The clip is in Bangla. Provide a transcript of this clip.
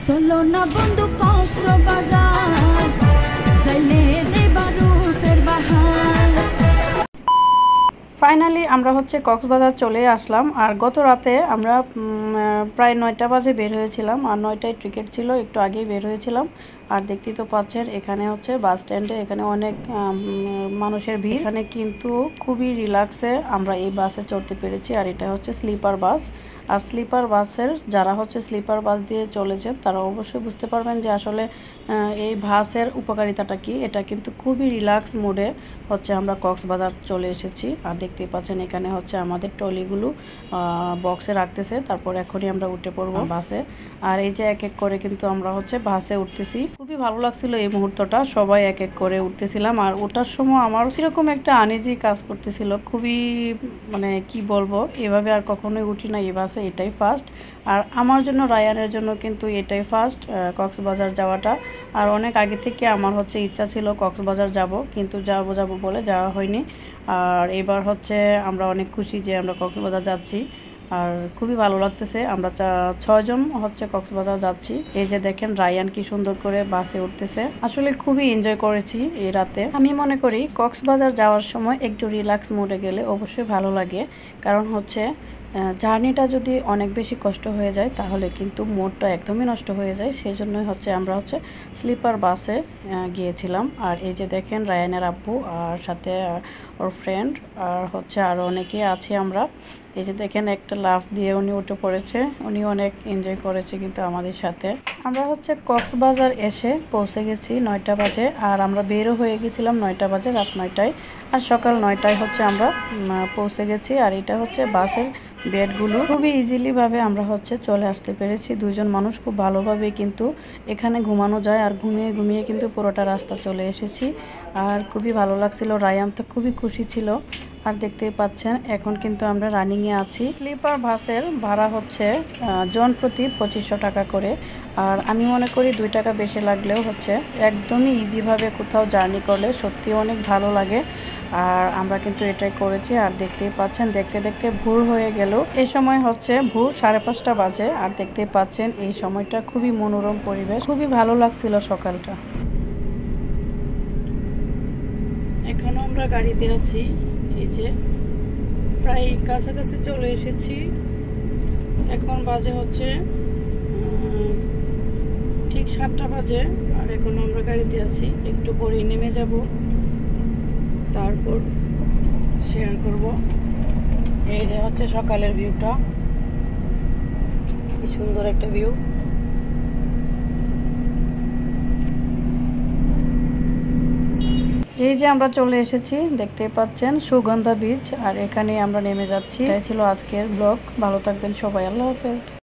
চলো না বন্ধু কক্সবাজার যাইলে দেবারু ফের বাহার। ফাইনালি আমরা হচ্ছে কক্সবাজার চলে আসলাম। আর গত রাতে আমরা প্রায় 9টা বাজে বের হয়েছিলাম, আর 9টায় টিকিট ছিল, একটু আগেই বের হয়েছিলাম। আর দেখতেই তো পাচ্ছেন এখানে হচ্ছে বাস স্ট্যান্ডে এখানে অনেক মানুষের ভিড়। এখানে কিন্তু খুবই রিল্যাক্সে আমরা এই বাসে চড়তে পেরেছি। আর এটা হচ্ছে স্লিপার বাস। আর স্লিপার বাসের যারা হচ্ছে স্লিপার বাস দিয়ে চলেছেন তারা অবশ্যই বুঝতে পারবেন যে আসলে এই বাসের উপকারিতাটা কি। এটা কিন্তু খুবই রিল্যাক্স মোডে হচ্ছে আমরা কক্সবাজার চলে এসেছি। আর দেখতেই পাচ্ছেন এখানে হচ্ছে আমাদের ট্রলিগুলো বক্সে রাখতেছে, তারপর এখনই আমরা উঠে পড়বো বাসে। আর এই যে এক এক করে কিন্তু আমরা হচ্ছে বাসে উঠতেছি। খুবই ভালো লাগছিল এই মুহূর্তটা, সবাই এক এক করে উঠতেছিলাম। আর ওঠার সময় আমার এরকম একটা আনইজি কাজ করতেছিল, খুবই মানে কি বলবো, এভাবে আর কখনোই উঠি না এই বাসে, এটাই ফার্স্ট। আর আমার জন্য রায়ানের জন্য কিন্তু এটাই ফার্স্ট কক্সবাজার যাওয়াটা। আর অনেক আগে থেকে আমার হচ্ছে ইচ্ছা ছিল কক্সবাজার যাব, কিন্তু যাবো বলে যাওয়া হয়নি। আর এবার হচ্ছে আমরা অনেক খুশি যে আমরা কক্সবাজার যাচ্ছি। আর খুবই ভালো লাগতেছে। আমরা 6 জন হচ্ছে কক্সবাজার যাচ্ছি। এই যে দেখেন রায়ান কি সুন্দর করে বাসে উঠতেছে। আসলে খুবই এনজয় করেছি এই রাতে। আমি মনে করি কক্সবাজার যাওয়ার সময় একটু রিল্যাক্স মোডে গেলে অবশ্যই ভালো লাগে। কারণ হচ্ছে জার্নিটা যদি অনেক বেশি কষ্ট হয়ে যায় তাহলে কিন্তু মোডটা একদমই নষ্ট হয়ে যায়। সেই জন্যই হচ্ছে আমরা হচ্ছে স্লিপার বাসে গিয়েছিলাম। আর এই যে দেখেন রায়ানের আব্বু আর সাথে ওর ফ্রেন্ড আর হচ্ছে আরও অনেকেই আছি আমরা। এই যে দেখেন একটা লাফ দিয়ে উনি উঠে পড়েছে, উনি অনেক এনজয় করেছে কিন্তু আমাদের সাথে। আমরা হচ্ছে কক্সবাজার এসে পৌঁছে গেছি 9টা বাজে। আর আমরা বেরও হয়ে গেছিলাম 9টা বাজে, রাত 9টায়। আর সকাল 9টায় হচ্ছে আমরা পৌঁছে গেছি। আর এটা হচ্ছে বাসের বেডগুলো খুবই ইজিলি ভাবে আমরা হচ্ছে চলে আসতে পেরেছি। 2 জন মানুষ খুব ভালোভাবে কিন্তু এখানে ঘুমানো যায়। আর ঘুমিয়ে ঘুমিয়ে কিন্তু পুরোটা রাস্তা চলে এসেছি। আর খুবই ভালো লাগছিল, রায়ান তো খুবই খুশি ছিল। আর দেখতেই পাচ্ছেন এখন কিন্তু আমরা রানিংয়ে আছি। স্লিপার বাসের ভাড়া হচ্ছে জন প্রতি 2500 টাকা করে। আর আমি মনে করি 2 টাকা বেশি লাগলেও হচ্ছে একদমই ইজিভাবে কোথাও জার্নি করলে সত্যি অনেক ভালো লাগে। আর আমরা কিন্তু এটাই করেছি। আর দেখতেই পাচ্ছেন দেখতে দেখতে ভোর হয়ে গেল। এই সময় হচ্ছে ভোর 5:30 বাজে। আর দেখতেই পাচ্ছেন এই সময়টা খুবই মনোরম পরিবেশ, খুবই ভালো লাগছিল সকালটা। এখনো আমরা গাড়িতে আছি, এই যে প্রায় কাছাকাছি চলে এসেছি। এখন বাজে হচ্ছে ঠিক 7টা বাজে। আর এখন আমরা গাড়িতে আছি, একটু পরে নেমে যাব, তারপর শেয়ার করব। এই যে হচ্ছে সকালের ভিউটা, কি সুন্দর একটা ভিউ। এই যে আমরা চলে এসেছি, দেখতে পাচ্ছেন সুগন্ধা বিচ। আর এখানে আমরা নেমে যাচ্ছি। এটাই ছিল আজকের ব্লগ। ভালো থাকবেন সবাই, আল্লাহ হাফেজ।